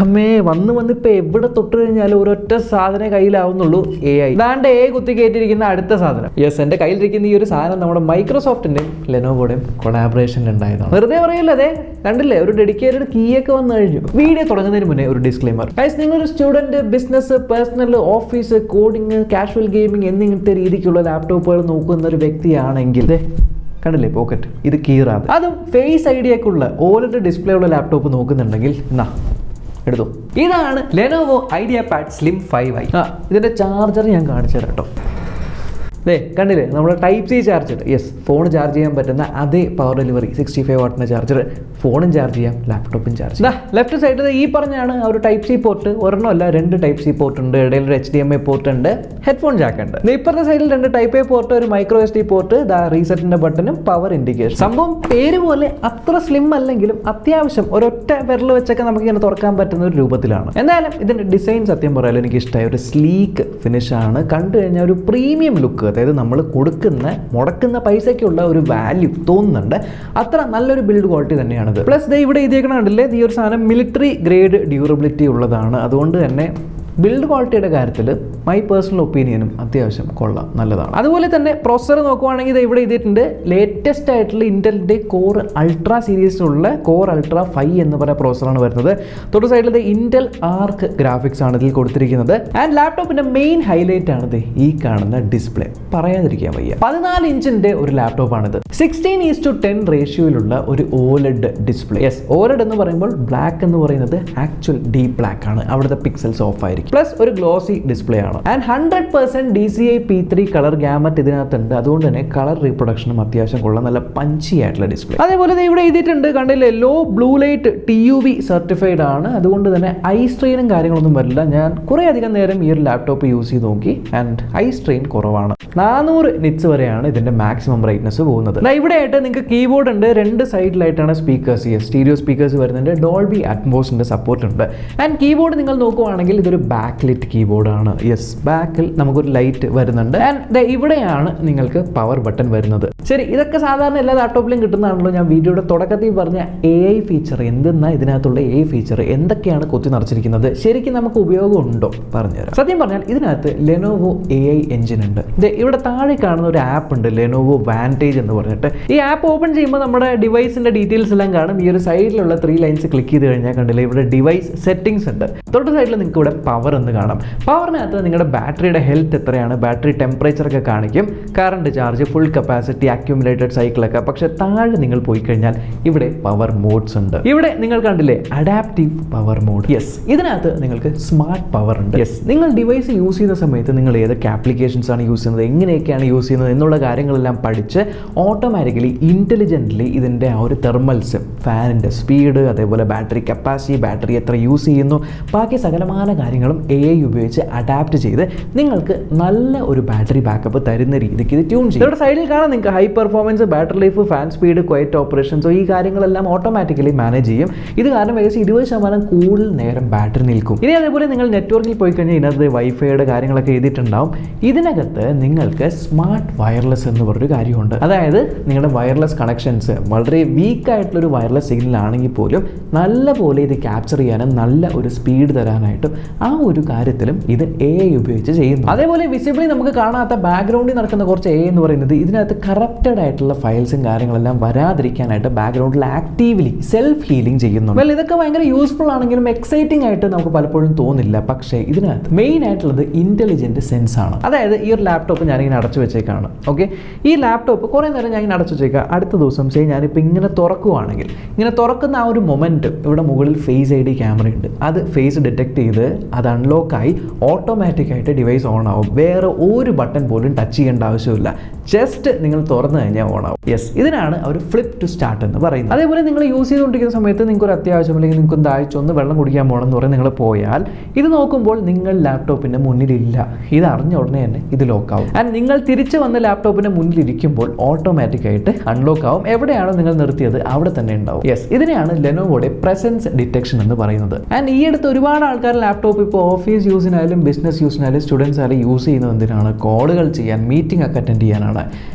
അമ്മേ വന്നിപ്പോൾ എവിടെ തൊട്ട് കഴിഞ്ഞാലും ഒരൊറ്റ സാധനം കയ്യിലാവുന്നുള്ളൂ. AI. ദാണ്ട് AI കുത്തി കയറ്റിയിരിക്കുന്ന അടുത്ത സാധനം. യെസ്, എൻ്റെ കയ്യിലിരിക്കുന്ന ഈ ഒരു സാധനം നമ്മുടെ മൈക്രോസോഫ്റ്റിൻ്റെയും ലെനോവോയുടെയും കൊളാബറേഷനിൽ ഉണ്ടായതാണ്. വെറുതെ പറയില്ല, അതെ കണ്ടില്ലേ, ഒരു ഡെഡിക്കേറ്റഡ് കീ ഒക്കെ വന്നു കഴിഞ്ഞു. വീഡിയോ തുടങ്ങുന്നതിന് മുന്നേ ഒരു ഡിസ്ക്ലെയിമർ. ഗൈസ്, നിങ്ങളൊരു student, business, personal, office, coding, casual gaming എന്നിങ്ങനത്തെ രീതിക്കുള്ള ലാപ്ടോപ്പുകൾ നോക്കുന്ന ഒരു വ്യക്തിയാണെങ്കിൽ കണ്ടില്ലേ പോക്കറ്റ്, ഇത് കീറാതെ, അതും ഫേസ് ID ഒക്കെ ഉള്ള OLED ഡിസ്പ്ലേ ഉള്ള ലാപ്ടോപ്പ് നോക്കുന്നുണ്ടെങ്കിൽ എടുത്തു. ഇതാണ് ലെനോവോ IdeaPad Slim 5i. ഇതിൻ്റെ ചാർജർ ഞാൻ കാണിച്ചു തരാം കേട്ടോ. കണ്ടില്ലേ, നമ്മുടെ Type-C charger. Yes, phone charge ചെയ്യാൻ പറ്റുന്ന അതേ പവർ ഡെലിവറി 65 വാട്ടിൻ്റെ ചാർജർ. ഫോണും ചാർജ് ചെയ്യാം, ലാപ്ടോപ്പും ചാർജ് ചെയ്യാം. ലെഫ്റ്റ് സൈഡിൽ ഈ പറഞ്ഞാണ് ആ ഒരു Type-C പോർട്ട്. ഒരെണ്ണമല്ല, 2 Type-C പോർട്ട് ഉണ്ട്, ഇടയിൽ ഒരു HDMI പോർട്ട് ഉണ്ട്, ഹെഡ്ഫോൺ ജാക്ക് ഉണ്ട്. ഇപ്പുറത്തെ സൈഡിൽ 2 Type-A പോർട്ട്, ഒരു മൈക്രോ SD പോർട്ട്, റീസെറ്റിന്റെ ബട്ടണും പവർ ഇൻഡിക്കേഷൻ. സംഭവം പേര് പോലെ അത്ര സ്ലിം അല്ലെങ്കിലും അത്യാവശ്യം ഒരൊറ്റ വിരൽ വെച്ചൊക്കെ നമുക്ക് ഇങ്ങനെ തുറക്കാൻ പറ്റുന്ന ഒരു രൂപത്തിലാണ്. എന്തായാലും ഇതിന്റെ ഡിസൈൻ സത്യം പറയാൻ എനിക്ക് ഇഷ്ടമായ ഒരു സ്ലീക്ക് ഫിനിഷ് ആണ്. കണ്ടു കഴിഞ്ഞാൽ ഒരു പ്രീമിയം ലുക്ക്, അതായത് നമ്മൾ മുടക്കുന്ന പൈസയ്ക്കുള്ള ഒരു വാല്യൂ തോന്നുന്നുണ്ട്. അത്ര നല്ലൊരു ബിൽഡ് ക്വാളിറ്റി തന്നെയാണിത്. പ്ലസ് ഇവിടെ ഇതേക്കണ കണ്ടില്ലേ, ഈ ഒരു സാധനം മിലിറ്ററി ഗ്രേഡ് ഡ്യൂറബിലിറ്റി ഉള്ളതാണ്. അതുകൊണ്ട് തന്നെ ബിൽഡ് ക്വാളിറ്റിയുടെ കാര്യത്തിൽ മൈ പേഴ്സണൽ ഒപ്പീനിയനും അത്യാവശ്യം കൊള്ളാം, നല്ലതാണ്. അതുപോലെ തന്നെ പ്രോസസ്സർ നോക്കുവാണെങ്കിൽ ഇത് ഇവിടെ എഴുതിയിട്ടുണ്ട് ലേറ്റസ്റ്റ് ആയിട്ടുള്ള ഇന്റലിൻ്റെ കോർ അൾട്രാ സീരീസിലുള്ള കോർ അൾട്രാ 5 എന്ന് പറയുന്ന പ്രോസസ്സറാണ് വരുന്നത്. തൊട്ട് സൈഡിൽ ഇന്റൽ ആർക്ക് ഗ്രാഫിക്സ് ആണ് ഇതിൽ കൊടുത്തിരിക്കുന്നത്. ആൻഡ് ലാപ്ടോപ്പിന്റെ മെയിൻ ഹൈലൈറ്റ് ആണിത് ഈ കാണുന്ന ഡിസ്പ്ലേ, പറയാതിരിക്കാൻ വയ്യ. 14 ഇഞ്ചിന്റെ ഒരു ലാപ്ടോപ്പാണിത്. 16:10 റേഷ്യോയിലുള്ള ഒരു OLED ഡിസ്പ്ലേ. യെസ്, OLED എന്ന് പറയുമ്പോൾ ബ്ലാക്ക് എന്ന് പറയുന്നത് ആക്ച്വൽ ഡീപ് ബ്ലാക്ക് ആണ്, അവിടുത്തെ പിക്സൽസ് ഓഫ് ആയിരിക്കും. പ്ലസ് ഒരു ഗ്ലോസി ഡിസ്പ്ലേ ആണ്. And 100% DCI P3 colour gamut ഇതിനകത്തുണ്ട്. അതുകൊണ്ട് തന്നെ കളർ റീപ്രൊഡക്ഷനും അത്യാവശ്യം കൊള്ളാം, നല്ല പഞ്ചി ആയിട്ടുള്ള ഡിസ്പ്ലേ. അതേപോലെ ഇവിടെ എഴുതിയിട്ടുണ്ട് കണ്ടില്ലേ, low blue light TUV certified ആണ്. അതുകൊണ്ട് തന്നെ ഐ സ്ട്രെയിനും കാര്യങ്ങളൊന്നും വരില്ല. ഞാൻ കുറേ അധികം നേരം ഈ ഒരു ലാപ്ടോപ്പ് യൂസ് ചെയ്ത് നോക്കി, ആൻഡ് ഐ സ്ട്രെയിൻ കുറവാണ്. 400 നിറ്റ്സ് വരെയാണ് ഇതിന്റെ മാക്സിമം ബ്രൈറ്റ്നസ് പോകുന്നത്. ഇവിടെ ആയിട്ട് നിങ്ങൾക്ക് കീബോർഡ് ഉണ്ട്, 2 സൈഡിലായിട്ടാണ് സ്പീക്കേഴ്സ്, സ്റ്റീരിയോ സ്പീക്കേഴ്സ് വരുന്നുണ്ട്, ഡോൾബി അറ്റ്മോസിന്റെ സപ്പോർട്ട് ഉണ്ട്. ആൻഡ് കീബോർഡ് നിങ്ങൾ നോക്കുവാണെങ്കിൽ ഇതൊരു ബാക്ക് ലിറ്റ് കീബോർഡ് ആണ്. യെസ്, ബാക്കിൽ നമുക്കൊരു ലൈറ്റ് വരുന്നുണ്ട്. ആൻഡ് ഇവിടെയാണ് നിങ്ങൾക്ക് പവർ ബട്ടൺ വരുന്നത്. ശരി, ഇതൊക്കെ സാധാരണ എല്ലാ ലാപ്ടോപ്പിലും കിട്ടുന്നതാണല്ലോ. ഞാൻ വീഡിയോയുടെ തുടക്കത്തിൽ പറഞ്ഞ AI ഫീച്ചർ എന്തെന്നാ, ഇതിനകത്തുള്ള AI ഫീച്ചർ എന്തൊക്കെയാണ് കൊത്തി നിറച്ചിരിക്കുന്നത്, ശരിക്കും നമുക്ക് ഉപയോഗം ഉണ്ടോ പറഞ്ഞുതരാം. സത്യം പറഞ്ഞാൽ ഇതിനകത്ത് ലെനോവോ AI എഞ്ചിൻ ഉണ്ട്. ഇവിടെ താഴെ കാണുന്ന ഒരു ആപ്പ് ഉണ്ട്, ലെനോവോ വാൻറ്റേജ് എന്ന് പറഞ്ഞിട്ട്. ഈ ആപ്പ് ഓപ്പൺ ചെയ്യുമ്പോൾ നമ്മുടെ ഡിവൈസിന്റെ ഡീറ്റെയിൽസ് എല്ലാം കാണും. ഈ ഒരു സൈഡിലുള്ള 3 ലൈൻസ് ക്ലിക്ക് ചെയ്ത് കഴിഞ്ഞാൽ കണ്ടില്ലേ, ഇവിടെ ഡിവൈസ് സെറ്റിംഗ്സ് ഉണ്ട്. തൊട്ട് സൈഡിൽ നിങ്ങൾക്ക് ഇവിടെ പവർ എന്ന് കാണാം. പവറിനകത്ത് നിങ്ങളുടെ ബാറ്ററിയുടെ ഹെൽത്ത് എത്രയാണ്, ബാറ്ററി ടെമ്പറേച്ചർ ഒക്കെ കാണിക്കും, current charge, full capacity, accumulated സൈക്കിളൊക്കെ. പക്ഷെ താഴെ നിങ്ങൾ പോയി കഴിഞ്ഞാൽ ഇവിടെ പവർ മോഡ്സ് ഉണ്ട്. ഇവിടെ നിങ്ങൾ കണ്ടില്ലേ അഡാപ്റ്റീവ് പവർ മോഡ്. യെസ്, ഇതിനകത്ത് നിങ്ങൾക്ക് സ്മാർട്ട് പവർ ഉണ്ട്. യെസ്, നിങ്ങൾ ഡിവൈസ് യൂസ് ചെയ്യുന്ന സമയത്ത് നിങ്ങൾ ഏതൊക്കെ ആപ്ലിക്കേഷൻസ് ആണ് യൂസ് ചെയ്യുന്നത്, എങ്ങനെയൊക്കെയാണ് യൂസ് ചെയ്യുന്നത് എന്നുള്ള കാര്യങ്ങളെല്ലാം പഠിച്ച് ഓട്ടോമാറ്റിക്കലി ഇന്റലിജന്റ്ലി ഇതിൻ്റെ ആ ഒരു തെർമൽസ്, ഫാനിൻ്റെ സ്പീഡ്, അതേപോലെ ബാറ്ററി കപ്പാസിറ്റി, ബാറ്ററി എത്ര യൂസ് ചെയ്യുന്നു, ബാക്കി സകലമായ കാര്യങ്ങളും AI ഉപയോഗിച്ച് അഡാപ്റ്റ് ചെയ്ത് നിങ്ങൾക്ക് നല്ല ഒരു ബാറ്ററി ബാക്കപ്പ് തരുന്ന രീതിക്ക് ഇത് ട്യൂൺ ചെയ്യും. ഇവിടെ സൈഡിൽ കാണാം നിങ്ങൾക്ക് high performance, battery life, fan speed, quiet operations, ഈ കാര്യങ്ങളെല്ലാം ഓട്ടോമാറ്റിക്കലി മാനേജ് ചെയ്യും. ഇത് കാരണം ഏകദേശം 20% കൂടുതൽ നേരം ബാറ്ററി നിൽക്കും. ഇനി അതേപോലെ നിങ്ങൾ നെറ്റ്വർക്കിൽ പോയി കഴിഞ്ഞാൽ ഇതിനകത്ത് വൈഫൈയുടെ കാര്യങ്ങളൊക്കെ എഴുതിയിട്ടുണ്ടാവും. ഇതിനകത്ത് നിങ്ങൾക്ക് സ്മാർട്ട് വയർലെസ് എന്ന് പറഞ്ഞൊരു കാര്യമുണ്ട്. അതായത് നിങ്ങളുടെ വയർലെസ് കണക്ഷൻസ് വളരെ വീക്ക് ആയിട്ടുള്ളൊരു വയർലെസ് സിഗ്നൽ ആണെങ്കിൽ പോലും നല്ല പോലെ ഇത് ക്യാപ്ചർ ചെയ്യാനും നല്ല ഒരു സ്പീഡ് തരാനായിട്ടും ആ ഒരു കാര്യത്തിലും ഇത് AI ഉപയോഗിച്ച് ചെയ്യുന്നു. അതേപോലെ വിസിബിളി നമുക്ക് കാണാത്ത ബാക്ക്ഗ്രൗണ്ടിൽ നടക്കുന്ന കുറച്ച് AI എന്ന് പറയുന്നത് ഇതിനകത്ത് കറപ്റ്റഡ് ആയിട്ടുള്ള ഫയൽസും കാര്യങ്ങളെല്ലാം വരാതിരിക്കാനായിട്ട് ബാക്ക്ഗ്രൗണ്ടിൽ ആക്റ്റീവ്ലി സെൽഫ് ഹീലിംഗ് ചെയ്യുന്നു. ഇതൊക്കെ ഭയങ്കര യൂസ്ഫുൾ ആണെങ്കിലും എക്സൈറ്റിംഗ് ആയിട്ട് നമുക്ക് പലപ്പോഴും തോന്നില്ല. പക്ഷേ ഇതിനകത്ത് മെയിൻ ആയിട്ടുള്ളത് ഇന്റലിജന്റ് സെൻസ് ആണ്. അതായത് ഈ ഒരു ലാപ്ടോപ്പ് ഞാനിങ്ങനെ അടച്ചു വെച്ചേക്കാണ്. ഓക്കെ, ഈ ലാപ്ടോപ്പ് കുറേ നേരം ഞാൻ ഇങ്ങനെ അടച്ചു വെച്ചേക്കാം. അടുത്ത ദിവസം ഞാനിപ്പോൾ ഇങ്ങനെ തുറക്കുവാണെങ്കിൽ, ഇങ്ങനെ തുറക്കുന്ന ആ ഒരു മൊമെന്റ് ഇവിടെ മുകളിൽ ഫേസ് ID ക്യാമറ ഉണ്ട്. അത് ഫേസ് ഡിറ്റക്ട് ചെയ്ത് അത് അൺലോക്കായി ഓട്ടോമാറ്റിക്കായിട്ട് ഡിവൈസ് ഓൺ ആവും. വേറെ ഒരു ബട്ടൺ പോലും ടച്ച് ചെയ്യേണ്ട ആവശ്യമില്ല. ജസ്റ്റ് നിങ്ങൾ തുറന്നു കഴിഞ്ഞാൽ ഓൺ ആവും. യെസ്, ഇതിനാണ് ഒരു ഫ്ലിപ്പ് ടു സ്റ്റാർട്ട് എന്ന് പറയുന്നത്. അതേപോലെ നിങ്ങൾ യൂസ് ചെയ്തുകൊണ്ടിരിക്കുന്ന സമയത്ത് നിങ്ങൾക്ക് ഒരു അത്യാവശ്യം അല്ലെങ്കിൽ നിങ്ങൾക്ക് ദാഹിച്ചൊന്ന് വെള്ളം കുടിക്കാൻ പോകണം എന്ന് പറഞ്ഞ് നിങ്ങൾ പോയാൽ ഇത് നോക്കുമ്പോൾ നിങ്ങൾ ലാപ്ടോപ്പിന്റെ മുന്നിലില്ല. ഇത് അറിഞ്ഞ ഉടനെ തന്നെ ഇത് ലോക്ക് ആവും. ആൻഡ് നിങ്ങൾ തിരിച്ചു വന്ന ലാപ്ടോപ്പിന്റെ മുന്നിലിരിക്കുമ്പോൾ ഓട്ടോമാറ്റിക്കായിട്ട് അൺലോക്ക് ആവും. എവിടെയാണോ നിങ്ങൾ നിർത്തിയത് അവിടെ തന്നെ ഉണ്ടാവും. യെസ്, ഇതിനെയാണ് ലെനോവോയുടെ പ്രസൻസ് ഡിറ്റക്ഷൻ എന്ന് പറയുന്നത്. ആൻഡ് ഈ അടുത്ത് ഒരുപാട് ആൾക്കാർ ലാപ്ടോപ്പ് ഇപ്പോൾ ഓഫീസ് യൂസിനായാലും ബിസിനസ് യൂസിനായാലും സ്റ്റുഡൻസ് ആയാലും യൂസ് ചെയ്യുന്നത് എന്തിനാണ്? കോളുകൾ ചെയ്യാൻ, മീറ്റിംഗ് ഒക്കെ അറ്റൻഡ് ചെയ്യാനാണ്.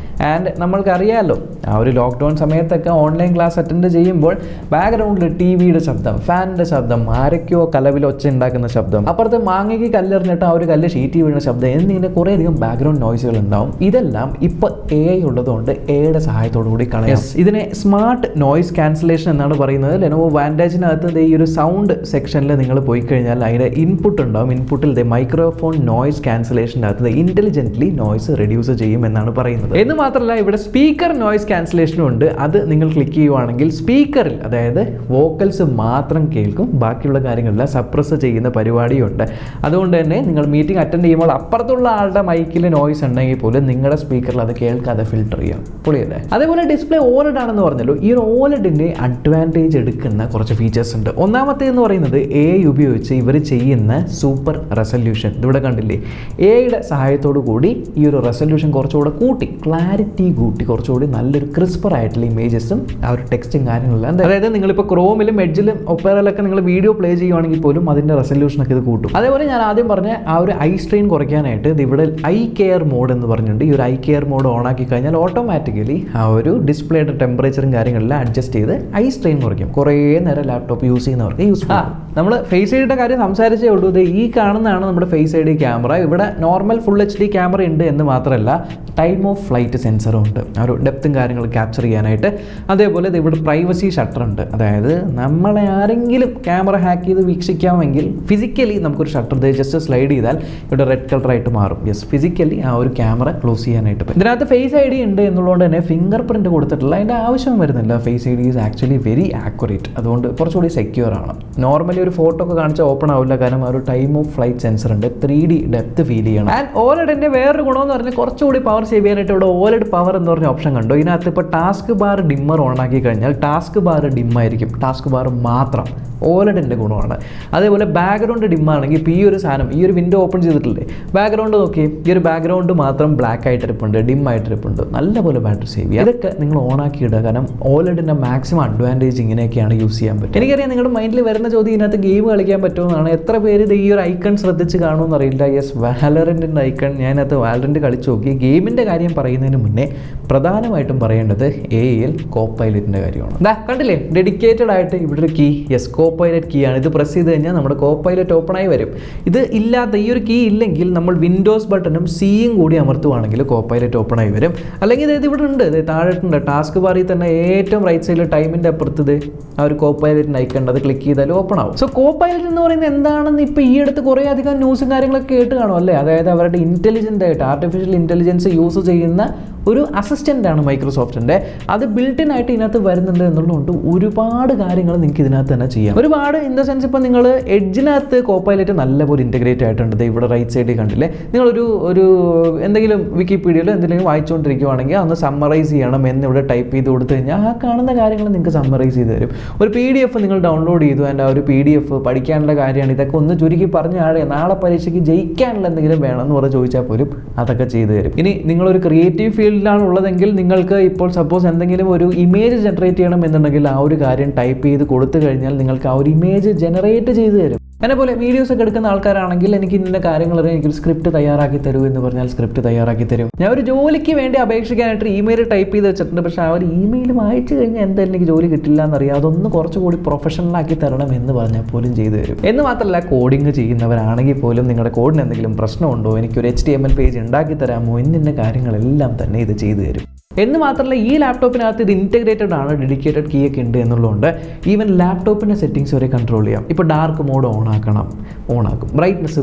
ആൻഡ് നമ്മൾക്കറിയാമല്ലോ ആ ഒരു ലോക്ക്ഡൗൺ സമയത്തൊക്കെ ഓൺലൈൻ ക്ലാസ് അറ്റൻഡ് ചെയ്യുമ്പോൾ ബാക്ക്ഗ്രൗണ്ടിൽ ടി വിയുടെ ശബ്ദം, ഫാനിൻ്റെ ശബ്ദം, ആരൊക്കെയോ കലവിൽ ഒച്ച ഉണ്ടാക്കുന്ന ശബ്ദം, അപ്പുറത്ത് മാങ്ങയ്ക്ക് കല്ലെറിഞ്ഞിട്ട് ആ ഒരു കല്ല് ഷീറ്റ് വീഴുന്ന ശബ്ദം എന്നിങ്ങനെ കുറേയധികം ബാക്ക്ഗ്രൗണ്ട് നോയ്സുകൾ ഉണ്ടാവും. ഇതെല്ലാം ഇപ്പോൾ AI ഉള്ളതുകൊണ്ട് എയുടെ സഹായത്തോടു കൂടി കളയാം. ഇതിനെ സ്മാർട്ട് നോയ്സ് ക്യാൻസലേഷൻ എന്നാണ് പറയുന്നത്. ലെനോവോ വാൻറ്റേജിനകത്ത് ഈ ഒരു സൗണ്ട് സെക്ഷനിൽ നിങ്ങൾ പോയി കഴിഞ്ഞാൽ അതിൻ്റെ ഇൻപുട്ട് ഉണ്ടാവും. ഇൻപുട്ടിൽ മൈക്രോഫോൺ നോയ്സ് ക്യാൻസലേഷൻ്റെ അകത്ത് ഇൻ്റലിജൻ്റ്ലി നോയ്സ് റെഡ്യൂസ് ചെയ്യും എന്നാണ് പറയുന്നത്. എന്ന് മാത്രമല്ല ഇവിടെ സ്പീക്കർ നോയ്സ് ക്യാൻസലേഷനും ഉണ്ട്. അത് നിങ്ങൾ ക്ലിക്ക് ചെയ്യുവാണെങ്കിൽ സ്പീക്കറിൽ, അതായത് വോക്കൽസ് മാത്രം കേൾക്കും, ബാക്കിയുള്ള കാര്യങ്ങളെല്ലാം സപ്രസ് ചെയ്യുന്ന പരിപാടിയുണ്ട്. അതുകൊണ്ട് തന്നെ നിങ്ങൾ മീറ്റിംഗ് അറ്റൻഡ് ചെയ്യുമ്പോൾ അപ്പുറത്തുള്ള ആളുടെ മൈക്കിൽ നോയ്സ് ഉണ്ടെങ്കിൽ പോലും നിങ്ങളുടെ സ്പീക്കറിൽ അത് കേൾക്കാതെ ഫിൽട്ടർ ചെയ്യാം. പൊളിയല്ലേ? അതേപോലെ ഡിസ്പ്ലേ OLED ആണെന്ന് പറഞ്ഞല്ലോ. ഈ ഒരു OLEDന്റെ അഡ്വാൻറ്റേജ് എടുക്കുന്ന കുറച്ച് ഫീച്ചേഴ്സ് ഉണ്ട്. ഒന്നാമത്തേന്ന് പറയുന്നത് AI ഉപയോഗിച്ച് ഇവർ ചെയ്യുന്ന സൂപ്പർ റെസല്യൂഷൻ. ഇതിവിടെ കണ്ടില്ലേ, AIയുടെ സഹായത്തോടു കൂടി ഈ ഒരു റെസല്യൂഷൻ കുറച്ചുകൂടെ കൂട്ടി, ക്ലാരിറ്റി കൂട്ടി, കുറച്ചുകൂടി നല്ലൊരു ക്രിസ്പർ ആയിട്ടുള്ള ഇമേജസും ആ ഒരു ടെക്സ്റ്റും കാര്യങ്ങളെല്ലാം. അതായത് നിങ്ങളിപ്പോൾ ക്രോമിലും എഡ്ജിലും ഒപ്പേറയിലൊക്കെ നിങ്ങൾ വീഡിയോ പ്ലേ ചെയ്യുവാണെങ്കിൽ പോലും അതിൻ്റെ റെസല്യൂഷനൊക്കെ ഇത് കൂട്ടും. അതേപോലെ ഞാൻ ആദ്യം പറഞ്ഞ ആ ഒരു ഐ സ്ട്രെയിൻ കുറയ്ക്കാനായിട്ട് ഇവിടെ ഐ കെയർ മോഡ് എന്ന് പറഞ്ഞിട്ടുണ്ട്. ഈ ഒരു ഐ കെയർ മോഡ് ഓൺ ആക്കി കഴിഞ്ഞാൽ ഓട്ടോമാറ്റിക്കലി ആ ഒരു ഡിസ്പ്ലേയുടെ ടെമ്പറേച്ചറും കാര്യങ്ങളെല്ലാം അഡ്ജസ്റ്റ് ചെയ്ത് ഐ സ്ട്രെയിൻ കുറയ്ക്കും. കുറേ നേരം ലാപ്ടോപ്പ് യൂസ് ചെയ്യുന്നവർക്ക് യൂസ്ഫുൾ. നമ്മൾ ഫേസ് ഐഡിയുടെ കാര്യം സംസാരിച്ചേ ഉള്ളൂ. ഇത് ഈ കാണുന്നതാണ് നമ്മുടെ ഫേസ് ഐഡി ക്യാമറ. ഇവിടെ നോർമൽ ഫുൾ HD ക്യാമറ ഉണ്ട് എന്ന് മാത്രമല്ല ടൈം ഓഫ് ഫ്ലൈറ്റ് സെൻസറും ഉണ്ട്, ആ ഒരു ഡെപ്തും കാര്യങ്ങളും ക്യാപ്ചർ ചെയ്യാനായിട്ട്. അതേപോലെ ഇവിടെ പ്രൈവസി ഷട്ടർ ഉണ്ട്. അതായത് നമ്മളെ ആരെങ്കിലും ക്യാമറ ഹാക്ക് ചെയ്ത് വീക്ഷിക്കാമെങ്കിൽ ഫിസിക്കലി നമുക്കൊരു ഷട്ടർ ജസ്റ്റ് സ്ലൈഡ് ചെയ്താൽ ഇവിടെ റെഡ് കളറായിട്ട് മാറും. യെസ്, ഫിസിക്കലി ആ ഒരു ക്യാമറ ക്ലോസ് ചെയ്യാനായിട്ട് പറ്റും. ഇതിനകത്ത് ഫേസ് ID ഉണ്ട് എന്നുള്ളതുകൊണ്ട് തന്നെ ഫിംഗർ പ്രിൻറ്റ് കൊടുത്തിട്ടുള്ള അതിൻ്റെ ആവശ്യം വരുന്നില്ല. Face ID is actually very accurate. അതുകൊണ്ട് കുറച്ചുകൂടി സെക്യൂർ ആണ്. നോർമലി ഒരു ഫോട്ടോ ഒക്കെ കാണിച്ചാൽ ഓപ്പൺ ആവില്ല, കാരണം ആ ഒരു ടൈം ഓഫ് ഫ്ലൈറ്റ് സെൻസർ ഉണ്ട്, 3D ഡെപ്ത് ഫീൽ ചെയ്യണം. ആൻഡ് OLEDന്റെ വേറൊരു ഗുണമെന്ന് പറഞ്ഞാൽ കുറച്ചുകൂടി പവർ സേവ് ചെയ്യാനായിട്ട് ഇവിടെ OLED പവർ എന്ന് പറഞ്ഞ ഓപ്ഷൻ കണ്ടു. ഇതിനകത്ത് ഇപ്പോൾ ടാസ്ക് ബാർ ഡിമ്മർ ഓൺ ആക്കി കഴിഞ്ഞാൽ ടാസ്ക് ബാർ ഡിമ്മായിരിക്കും, ടാസ്ക് ബാർ മാത്രം. OLEDന്റെ ഗുണമാണ്. അതേപോലെ ബാക്ക്ഗ്രൗണ്ട് ഡിമ്മാണെങ്കിൽ ഇപ്പോൾ ഈ ഒരു സാധനം, ഈ ഒരു വിൻഡോ ഓപ്പൺ ചെയ്തിട്ടില്ലേ, ബാക്ക്ഗ്രൗണ്ട് നോക്കി, ഈ ഒരു ബാക്ക്ഗ്രൗണ്ട് മാത്രം ബ്ലാക്ക് ആയിട്ടിരിപ്പുണ്ട്, ഡിം ആയിട്ടിരിപ്പുണ്ട്. നല്ലപോലെ ബാറ്ററി സേവ് ചെയ്യുക. ഇതൊക്കെ നിങ്ങൾ ഓൺ ആക്കി ഇടുക, കാരണം OLEDന്റെ മാക്സിമം അഡ്വാൻറ്റേജ് ഇങ്ങനെയൊക്കെയാണ് യൂസ് ചെയ്യാൻ പറ്റും. എനിക്കറിയാം നിങ്ങളുടെ മൈൻഡിൽ വരുന്ന ചോദ്യം ഇതിനകത്ത് ഗെയിം കളിക്കാൻ പറ്റുമെന്നാണ്. എത്ര പേര് ഇത് ഈ ഒരു ഐക്കൺ ശ്രദ്ധിച്ച് കാണുമെന്ന് അറിയില്ല. യെസ്, വാലറന്റിൻ്റെ ഐക്കൺ. ഞാനകത്ത് വാലറന്റ് കളിച്ച് നോക്കി. ഗെയിമിൻ്റെ കാര്യം പറയുന്നതിന് മുന്നേ പ്രധാനമായിട്ടും പറയേണ്ടത് AIയിൽ കോപ്പൈലറ്റിൻ്റെ കാര്യമാണ്. ദാ കണ്ടില്ലേ, ഡെഡിക്കേറ്റഡ് ആയിട്ട് ഇവിടെ ഒരു കീ, യെസ് കോപ്പൈലറ്റ് കീ ആണ്. ഇത് പ്രസ് ചെയ്ത് കഴിഞ്ഞാൽ നമ്മുടെ കോപ്പൈലറ്റ് ഓപ്പൺ ആയി വരും. ഇത് ഇല്ലാത്ത, ഈ ഒരു കീ ഇല്ലെങ്കിൽ നമ്മൾ വിൻഡോസ് ബട്ടണും സിയും കൂടി അമർത്തുവാണെങ്കിൽ കോപ്പൈലറ്റ് ഓപ്പൺ ആയി വരും. അല്ലെങ്കിൽ ഇത് ഇവിടെ ഉണ്ട്, ഇത് താഴെട്ടുണ്ട്. ടാസ്ക് ബാറിൽ തന്നെ ഏറ്റവും റൈറ്റ് സൈഡിൽ ടൈമിൻ്റെ അപ്പുറത്ത് ആ ഒരു കോപ്പൈലറ്റിൻ്റെ ഐക്കൺ, അത് ക്ലിക്ക് ചെയ്താൽ ഓപ്പൺ ആവും. സോ കോപ്പൈലറ്റ് എന്ന് പറയുന്നത് എന്താണെന്ന് ഇപ്പോൾ ഈ അടുത്ത് കുറേ അധികം ന്യൂസും കാര്യങ്ങളൊക്കെ കേട്ട് കാണും അല്ലേ. അതായത് അവരുടെ ഇൻ്റലിജൻ്റ് ആയിട്ട് ആർട്ടിഫിഷ്യൽ ഇൻ്റലിജൻസ് യൂസ് ചെയ്യുന്ന ഒരു അസിസ്റ്റൻ്റ് ആണ് മൈക്രോസോഫ്റ്റിൻ്റെ. അത് ബിൽട്ടിൻ ആയിട്ട് ഇതിനകത്ത് വരുന്നുണ്ട് എന്നുള്ളതുകൊണ്ട് ഒരുപാട് കാര്യങ്ങൾ നിങ്ങൾക്ക് ഇതിനകത്ത് തന്നെ ചെയ്യാം. ഒരുപാട് ഇൻ ദ സെൻസ് ഇപ്പോൾ നിങ്ങൾ എഡ്ജിനകത്ത് കോപ്പൈലറ്റ് നല്ലപോലെ ഇൻറ്റഗ്രേറ്റ് ആയിട്ടുണ്ട്. ഇവിടെ റൈറ്റ് സൈഡിൽ കണ്ടില്ലേ, നിങ്ങളൊരു എന്തെങ്കിലും വിക്കിപീഡിയയിലോ എന്തെങ്കിലും വായിച്ചുകൊണ്ടിരിക്കുവാണെങ്കിൽ അതൊന്ന് സമ്മറൈസ് ചെയ്യണം എന്നിവിടെ ടൈപ്പ് ചെയ്ത് കൊടുത്തു കഴിഞ്ഞാൽ ആ കാണുന്ന കാര്യങ്ങൾ നിങ്ങൾക്ക് സമ്മറൈസ് ചെയ്ത് തരും. ഒരു PDF നിങ്ങൾ ഡൗൺലോഡ് ചെയ്തു, അതിൻ്റെ ആ ഒരു PDF പഠിക്കാനുള്ള കാര്യമാണ്, ഇതൊക്കെ ഒന്ന് ചുരുക്കി പറഞ്ഞാൽ നാളെ പരീക്ഷയ്ക്ക് ജയിക്കാനുള്ള എന്തെങ്കിലും വേണമെന്ന് പറഞ്ഞ് ചോദിച്ചാൽ പോലും അതൊക്കെ ചെയ്തു തരും. ഇനി നിങ്ങളൊരു ക്രിയേറ്റീവ് ഫീൽഡിലാണ് ഉള്ളതെങ്കിൽ നിങ്ങൾക്ക് ഇപ്പോൾ സപ്പോസ് എന്തെങ്കിലും ഒരു ഇമേജ് ജനറേറ്റ് ചെയ്യണം എന്നുണ്ടെങ്കിൽ ആ ഒരു കാര്യം ടൈപ്പ് ചെയ്ത് കൊടുത്തു കഴിഞ്ഞാൽ നിങ്ങൾക്ക് ആ ഒരു ഇമേജ് ജനറേറ്റ് ചെയ്ത് തരും. അതേപോലെ വീഡിയോസ് ഒക്കെ എടുക്കുന്ന ആൾക്കാരാണെങ്കിൽ എനിക്ക് ഇന്ന കാര്യങ്ങൾ എനിക്കൊരു സ്ക്രിപ്റ്റ് തയ്യാറാക്കി തരൂ എന്ന് പറഞ്ഞാൽ സ്ക്രിപ്റ്റ് തയ്യാറാക്കി തരും. ഞാൻ ഒരു ജോലിക്ക് വേണ്ടി അപേക്ഷിക്കാനായിട്ട് ഇമെയിൽ ടൈപ്പ് ചെയ്ത് വെച്ചിട്ടുണ്ട്. പക്ഷേ ആ ഒരു ഇമെയിൽ വായിച്ചു കഴിഞ്ഞാൽ എന്തായാലും എനിക്ക് ജോലി കിട്ടില്ല എന്നറിയാം. അതൊന്ന് കുറച്ചുകൂടി പ്രൊഫഷണലാക്കി തരണം എന്ന് പറഞ്ഞാൽ പോലും ചെയ്തു തരും. എന്ന് മാത്രമല്ല കോഡിങ് ചെയ്യുന്നവരാണെങ്കിൽ പോലും നിങ്ങളുടെ കോഡിന് എന്തെങ്കിലും പ്രശ്നമുണ്ടോ, എനിക്കൊരു HTML പേജ് ഉണ്ടാക്കി തരാമോ എന്നിന്ന കാര്യങ്ങളെല്ലാം തന്നെ ഇത് ചെയ്തു തരും. എന്ന് മാത്രമല്ല ഈ ലാപ്ടോപ്പിനകത്ത് ഇത് ഇൻറ്റഗ്രേറ്റഡ് ആണ്, ഡെഡിക്കേറ്റഡ് കീ ഒക്കെ ഉണ്ട് എന്നുള്ളതുകൊണ്ട് ഈവൻ ലാപ്ടോപ്പിൻ്റെ സെറ്റിംഗ്സ് വരെ കൺട്രോൾ ചെയ്യാം. ഇപ്പോൾ ഡാർക്ക് മോഡ് ഓണാക്കും, ബ്രൈറ്റ്നസ്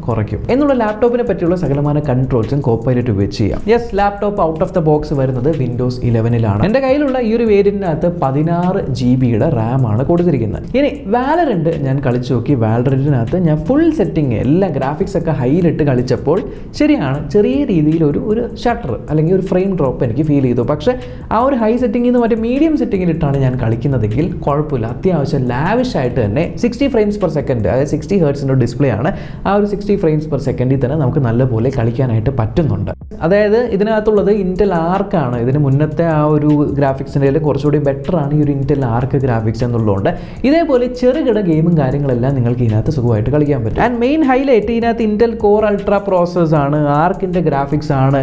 കുറയ്ക്കും എന്നുള്ള ലാപ്ടോപ്പിനെ പറ്റിയുള്ള സകലമായ കൺട്രോൾസും കോപ്പൈലറ്റ് ഉപയോഗിച്ച് ചെയ്യാം. Yes, laptop out of the box വരുന്നത് Windows 11 എൻ്റെ കയ്യിലുള്ള ഈ ഒരു വേരിയൻറ്റിനകത്ത് 16 GB RAM ആണ് കൊടുത്തിരിക്കുന്നത്. ഇനി വാലറന്റ് ഞാൻ കളിച്ചു നോക്കി. വാലറന്റിനകത്ത് ഞാൻ ഫുൾ സെറ്റിംഗ് എല്ലാ ഗ്രാഫിക്സ് ഒക്കെ ഹൈയിലിട്ട് കളിച്ചപ്പോൾ ശരിയാണ്, ചെറിയ രീതിയിൽ ഒരു ഷട്ടർ അല്ലെങ്കിൽ ഒരു ഫ്രെയിം ഡ്രോപ്പ് എനിക്ക് ഫീൽ ചെയ്തു. പക്ഷേ ആ ഒരു ഹൈ സെറ്റിംഗിൽ നിന്ന് മറ്റേ മീഡിയം സെറ്റിംഗിലിട്ടാണ് ഞാൻ കളിക്കുന്നതെങ്കിൽ കുഴപ്പമില്ല, അത്യാവശ്യം ലാവിഷ് ആയിട്ട് തന്നെ 60 frames per second, അതായത് 60 Hz ഡിസ്പ്ലേ ആണ്. ആ ഒരു 60 frames per second തന്നെ നമുക്ക് നല്ലപോലെ കളിക്കാനായിട്ട് പറ്റുന്നുണ്ട്. അതായത് ഇതിനകത്തുള്ളത് Intel Arc ആണ്. ഇതിന് മുന്നത്തെ ആ ഒരു ഗ്രാഫിക്സിൻ്റെ കുറച്ചുകൂടി ബെറ്റർ ആണ് ഈ ഒരു Intel Arc ഗ്രാഫിക്സ് എന്നുള്ളതുകൊണ്ട് ഇതേപോലെ ചെറുകിട ഗെയിമും കാര്യങ്ങളെല്ലാം നിങ്ങൾക്ക് ഇതിനകത്ത് സുഖമായിട്ട് കളിക്കാൻ പറ്റും. ആൻഡ് മെയിൻ ഹൈലൈറ്റ് ഇതിനകത്ത് Intel Core Ultra പ്രോസസ്സർ ആണ്, ആർക്കിൻ്റെ ഗ്രാഫിക്സ് ആണ്,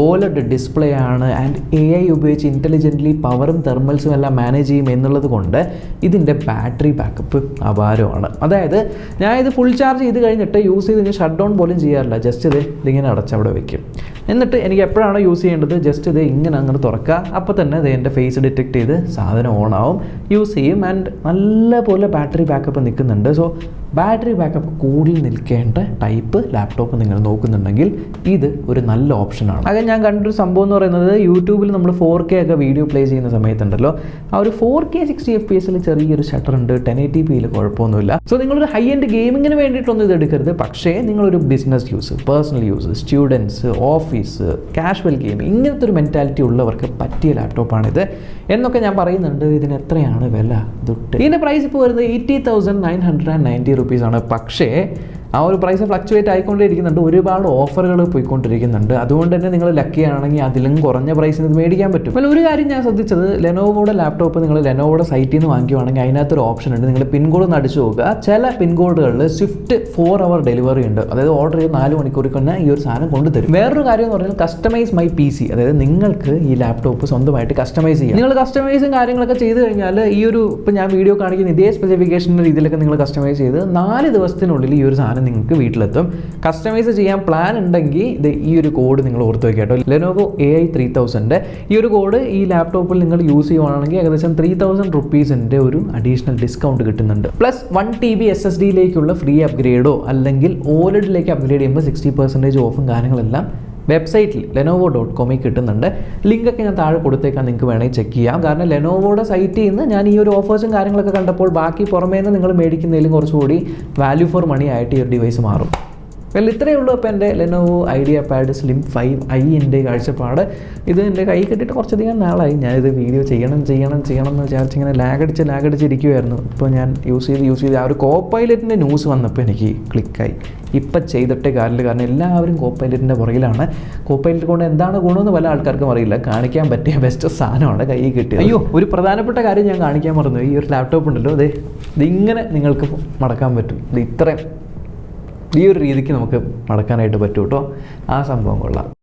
OLED ഡിസ്പ്ലേ ആണ്, ആൻഡ് ആൻഡ് AI ഉപയോഗിച്ച് ഇൻ്റലിജൻ്റ്ലി പവറും തെർമൽസും എല്ലാം മാനേജ് ചെയ്യും എന്നുള്ളത് കൊണ്ട് ഇതിൻ്റെ ബാറ്ററി ബാക്കപ്പ് അപാരമാണ്. അതായത് ഞാൻ ഇത് ഫുൾ ചാർജ് ചെയ്ത് കഴിഞ്ഞിട്ട് യൂസ് ചെയ്ത് കഴിഞ്ഞാൽ ഷട്ട് ഡൗൺ പോലും ചെയ്യാറില്ല. ജസ്റ്റ് ഇതിങ്ങനെ അടച്ചവിടെ വെക്കും. എന്നിട്ട് എനിക്ക് എപ്പോഴാണോ യൂസ് ചെയ്യേണ്ടത് ജസ്റ്റ് ഇത് ഇങ്ങനെ അങ്ങോട്ട് തുറക്കുക, അപ്പോൾ തന്നെ ഇത് എൻ്റെ ഫേസ് ഡിറ്റക്ട് ചെയ്ത് സാധനം ഓൺ ആവും, യൂസ് ചെയ്യും. ആൻഡ് നല്ലപോലെ ബാറ്ററി ബാക്കപ്പ് നിൽക്കുന്നുണ്ട്. സോ ബാറ്ററി ബാക്കപ്പ് കൂടുതൽ നിൽക്കേണ്ട ടൈപ്പ് ലാപ്ടോപ്പ് നിങ്ങൾ നോക്കുന്നുണ്ടെങ്കിൽ ഇത് ഒരു നല്ല ഓപ്ഷനാണ്. അത് ഞാൻ കണ്ടൊരു സംഭവം എന്ന് പറയുന്നത്, യൂട്യൂബിൽ നമ്മൾ 4K ഒക്കെ വീഡിയോ പ്ലേ ചെയ്യുന്ന സമയത്തുണ്ടല്ലോ, ആ ഒരു 4K 60 FPS ചെറിയൊരു ഷട്ടർ ഉണ്ട്, 1080p കുഴപ്പമൊന്നുമില്ല. സോ നിങ്ങളൊരു ഹൈ എൻഡ് ഗെയിമിങ്ങിന് വേണ്ടിയിട്ടൊന്നും ഇത് എടുക്കരുത്. പക്ഷേ നിങ്ങളൊരു business use, personal use, students, office, casual gaming, ഇങ്ങനത്തെ ഒരു മെൻറ്റാലിറ്റി ഉള്ളവർക്ക് പറ്റിയ ലാപ്ടോപ്പാണിത് എന്നൊക്കെ ഞാൻ പറയുന്നുണ്ട്. ഇതിന് എത്രയാണ് വില? ഇതിൻ്റെ പ്രൈസ് ഇപ്പോൾ വരുന്നത് 80,990 റുപ്പീസാണ്. പക്ഷേ ആ ഒരു പ്രൈസ് ഫ്ലക്ച്വേറ്റ് ആയിക്കൊണ്ടിരിക്കുന്നുണ്ട്. ഒരുപാട് ഓഫറുകൾ പോയിക്കൊണ്ടിരിക്കുന്നുണ്ട്. അതുകൊണ്ട് തന്നെ നിങ്ങൾ ലക്കി ആണെങ്കിൽ അതിലും കുറഞ്ഞ പ്രൈസിന് ഇത് മേടിക്കാൻ പറ്റും. അപ്പോൾ ഒരു കാര്യം ഞാൻ ശ്രദ്ധിച്ചത്, ലെനോവോയുടെ ലാപ്ടോപ്പ് നിങ്ങൾ ലെനോവോയുടെ സൈറ്റിൽ നിന്ന് വാങ്ങിക്കുവാണെങ്കിൽ അതിനകത്തൊരു ഓപ്ഷൻ ഉണ്ട്. നിങ്ങൾ പിൻകോഡ് ഒന്ന് അടിച്ചു നോക്കുക. ചില പിൻകോഡുകളിൽ സ്വിഫ്റ്റ് 4 hour ഡെലിവറി ഉണ്ട്. അതായത് ഓർഡർ ചെയ്ത് 4 മണിക്കൂറിൽ തന്നെ ഈ ഒരു സാധനം കൊണ്ടുതരും. വേറൊരു കാര്യം എന്ന് പറഞ്ഞാൽ കസ്റ്റമൈസ് മൈ PC, അതായത് നിങ്ങൾക്ക് ഈ ലാപ്ടോപ്പ് സ്വന്തമായിട്ട് കസ്റ്റമൈസ് ചെയ്യാം. നിങ്ങൾ കസ്റ്റമൈസും കാര്യങ്ങളൊക്കെ ചെയ്ത് കഴിഞ്ഞാൽ ഈ ഒരു ഇപ്പോൾ ഞാൻ വീഡിയോ കാണിക്കുന്ന ഇതേ സ്പെസിഫിക്കേഷൻ്റെ രീതിയിലൊക്കെ നിങ്ങൾ കസ്റ്റമൈസ് ചെയ്ത് 4 ദിവസത്തിനുള്ളിൽ ഈ ഒരു സാധനം നിങ്ങൾക്ക് വീട്ടിലെത്തും. കസ്റ്റമൈസ് ചെയ്യാൻ പ്ലാൻ ഉണ്ടെങ്കിൽ ഇത് ഈ ഒരു കോഡ് നിങ്ങൾ ഓർത്ത് വയ്ക്കുക കേട്ടോ. ലെനോവോ AI 3000 ഈ ഒരു കോഡ് ഈ ലാപ്ടോപ്പിൽ നിങ്ങൾ യൂസ് ചെയ്യുകയാണെങ്കിൽ ഏകദേശം 3000 റുപ്പീസിൻ്റെ ഒരു അഡീഷണൽ ഡിസ്കൗണ്ട് കിട്ടുന്നുണ്ട്. പ്ലസ് 1 TB SSDയിലേക്കുള്ള ഫ്രീ അപ്ഗ്രേഡോ അല്ലെങ്കിൽ OLEDിലേക്ക് അപ്ഗ്രേഡ് ചെയ്യുമ്പോൾ 60% ഓഫും കാര്യങ്ങളെല്ലാം വെബ്സൈറ്റിൽ lenovo.com കിട്ടുന്നുണ്ട്. ലിങ്കൊക്കെ ഞാൻ താഴെ കൊടുത്തേക്കാൻ നിങ്ങൾക്ക് വേണമെങ്കിൽ ചെക്ക് ചെയ്യാം. കാരണം ലെനോവോയുടെ സൈറ്റിൽ നിന്ന് ഞാൻ ഈ ഒരു ഓഫേഴ്സും കാര്യങ്ങളൊക്കെ കണ്ടപ്പോൾ ബാക്കി പുറമേ നിന്ന് നിങ്ങൾ മേടിക്കുന്നതിലും കുറച്ചുകൂടി വാല്യൂ ഫോർ മണി ആയിട്ട് ഈ ഒരു ഡിവൈസ് മാറും. വെൽ ഇത്രയേ ഉള്ളൂ. അപ്പോൾ എൻ്റെ ലെനോവോ ഐഡിയാപാഡ് Slim 5i എൻ്റെ കാഴ്ചപ്പാട്. ഇത് എൻ്റെ കൈ കിട്ടിയിട്ട് കുറച്ചധികം നാളായി. ഞാനിത് വീഡിയോ ചെയ്യണം എന്ന് വിചാരിച്ചിങ്ങനെ ലാഗടിച്ചിരിക്കുമായിരുന്നു. ഇപ്പോൾ ഞാൻ യൂസ് ചെയ്ത് ആ ഒരു കോപ്പൈലറ്റിൻ്റെ ന്യൂസ് വന്നപ്പോൾ എനിക്ക് ക്ലിക്കായി. ഇപ്പം ചെയ്തിട്ടേ കാര്യമില്ല. കാരണം എല്ലാവരും കോപ്പൈലറ്റിൻ്റെ പുറകിലാണ്. കോപ്പൈലറ്റ് കൊണ്ട് എന്താണ് ഗുണമെന്ന് പല ആൾക്കാർക്കും അറിയില്ല. കാണിക്കാൻ പറ്റിയ ബെസ്റ്റ് സാധനമാണ് കയ്യിൽ കിട്ടിയത്. അയ്യോ, ഒരു പ്രധാനപ്പെട്ട കാര്യം ഞാൻ കാണിക്കാൻ മറന്നു. ഈ ഒരു ലാപ്ടോപ്പ് ഉണ്ടല്ലോ, ഇതിങ്ങനെ നിങ്ങൾക്ക് മടക്കാൻ പറ്റും. ഇത് ഇത്രയും ഈ ഒരു രീതിക്ക് നമുക്ക് മടക്കാനായിട്ട് പറ്റും കേട്ടോ. ആ സംഭവം കൊള്ളാം.